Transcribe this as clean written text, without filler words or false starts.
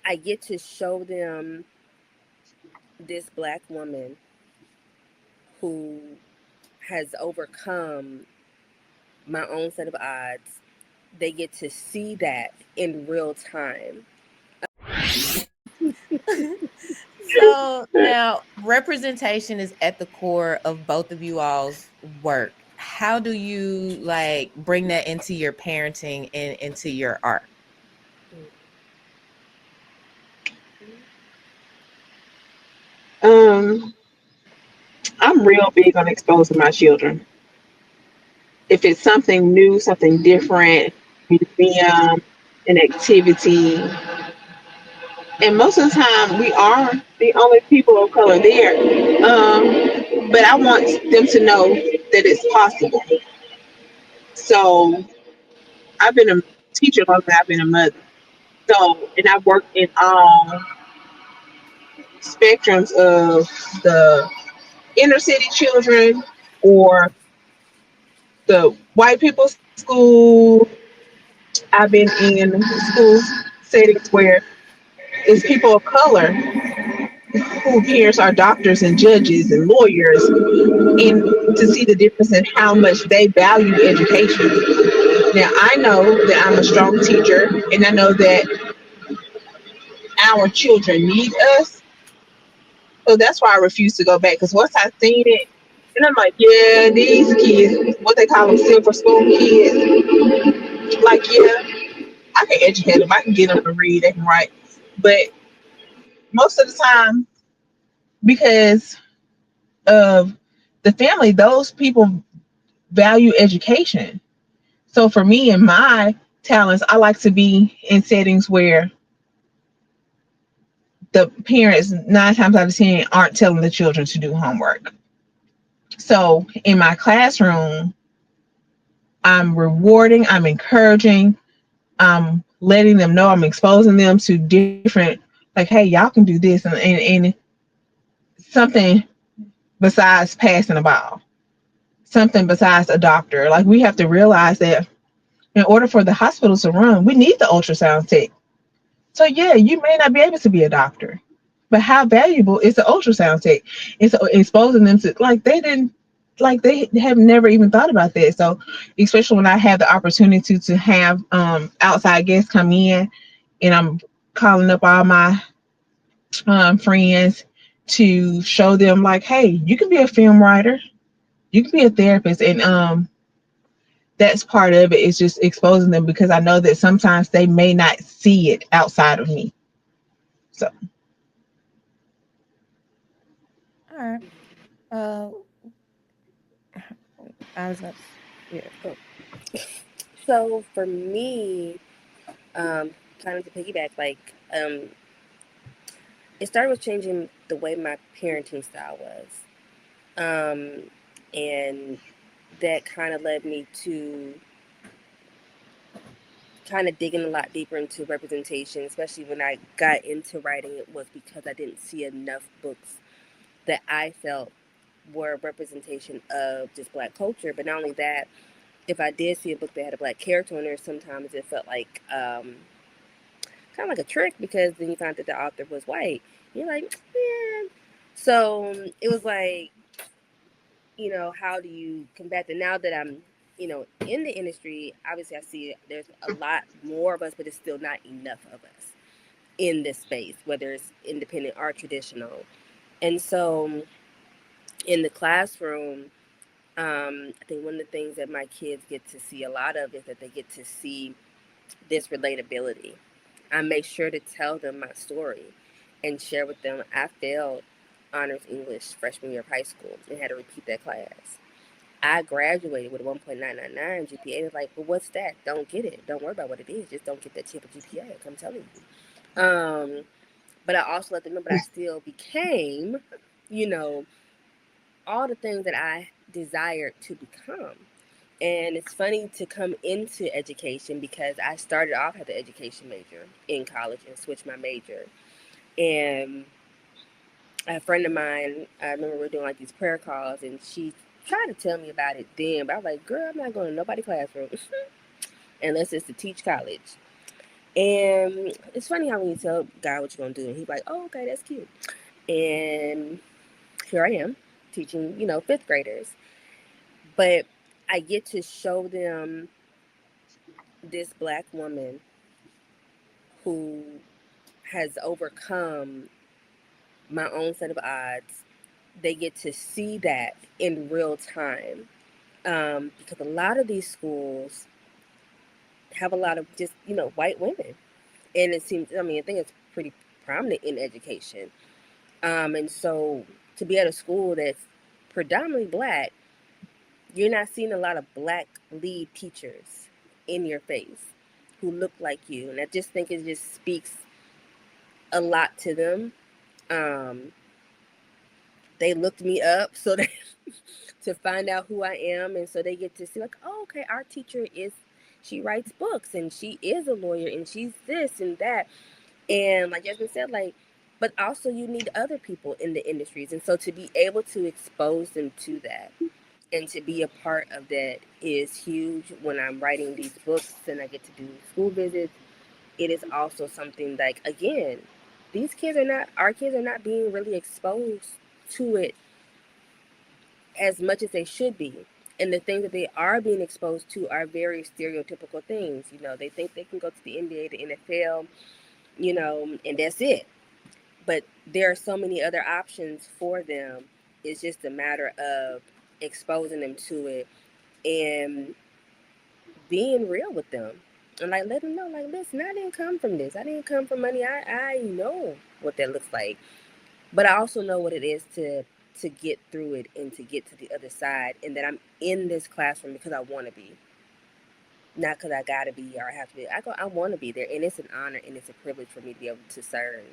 I get to show them this Black woman who has overcome my own set of odds. They get to see that in real time. So now representation is at the core of both of you all's work. How do you like bring that into your parenting and into your art? Um, I'm real big on exposing my children. If it's something new, something different, museum, an activity, and most of the time we are the only people of color there. But I want them to know that it's possible. So I've been a teacher longer than I've been a mother. So, and I've worked in all spectrums of the inner city children or the white people's school. I've been in school settings where it's people of color who parents are doctors and judges and lawyers, and to see the difference in how much they value education. Now, I know that I'm a strong teacher, and I know that our children need us. So that's why I refuse to go back. Because once I seen it, and I'm like, yeah, these kids, what they call them, silver spoon kids, like, yeah, I can educate them. I can get them to read, they can write. But most of the time, because of the family, those people value education. So for me and my talents, I like to be in settings where the parents 9 times out of 10 aren't telling the children to do homework. So in my classroom, I'm rewarding, I'm encouraging, I'm letting them know, I'm exposing them to different, like, hey, y'all can do this, and something besides passing a ball, something besides a doctor. Like, we have to realize that in order for the hospitals to run, we need the ultrasound tech. So yeah, you may not be able to be a doctor, but how valuable is the ultrasound tech? It's exposing them to, like, they didn't, like, they have never even thought about that. So especially when I have the opportunity to have outside guests come in, and I'm calling up all my friends to show them, like, hey, you can be a film writer, you can be a therapist, and that's part of it, is just exposing them, because I know that sometimes they may not see it outside of me. So All right. Uh, I was gonna, yeah. Oh. So for me, kind of to piggyback, like, it started with changing the way my parenting style was. And that kind of led me to kind of digging a lot deeper into representation, especially when I got into writing. It was because I didn't see enough books that I felt were a representation of just Black culture. But not only that, if I did see a book that had a Black character in there, sometimes it felt like kind of like a trick, because then you found that the author was white. You're like, yeah. So it was like, how do you combat that? Now that I'm, in the industry, obviously I see there's a lot more of us, but it's still not enough of us in this space, whether it's independent or traditional. And so in the classroom, I think one of the things that my kids get to see a lot of is that they get to see this relatability. I make sure to tell them my story and share with them. I failed honors English freshman year of high school and had to repeat that class. I graduated with a 1.999 GPA. It's like, well, what's that? Don't get it. Don't worry about what it is. Just don't get that cheaper GPA. I'm telling you. But I also let them know, but I still became, you know, all the things that I desired to become. And it's funny to come into education, because I started off as an education major in college and switched my major. And a friend of mine, I remember we were doing like these prayer calls, and she tried to tell me about it then, but I was like, girl, I'm not going to nobody classroom unless it's to teach college. And it's funny how when you tell God what you're gonna do, and he's like, "Oh, okay, that's cute." And here I am teaching, fifth graders, but I get to show them this black woman who has overcome my own set of odds. They get to see that in real time, because a lot of these schools have a lot of just white women, and it seems, I think it's pretty prominent in education. And so to be at a school that's predominantly black, you're not seeing a lot of black lead teachers in your face who look like you, and I just think it just speaks a lot to them. Um, they looked me up so that to find out who I am, and so they get to see like, oh, okay, our teacher is, she writes books and she is a lawyer and she's this and that, and like Jasmine said, like, but also you need other people in the industries, and so to be able to expose them to that and to be a part of that is huge. When I'm writing these books and I get to do school visits, it is also something like, again, our kids are not being really exposed to it as much as they should be. And the things that they are being exposed to are very stereotypical things. They think they can go to the NBA, the NFL, and that's it. But there are so many other options for them. It's just a matter of exposing them to it and being real with them. And like let them know, like, listen, I didn't come from this. I didn't come from money. I know what that looks like. But I also know what it is to get through it and to get to the other side, and that I'm in this classroom because I want to be, not because I gotta be or I have to be. I want to be there, and it's an honor and it's a privilege for me to be able to serve.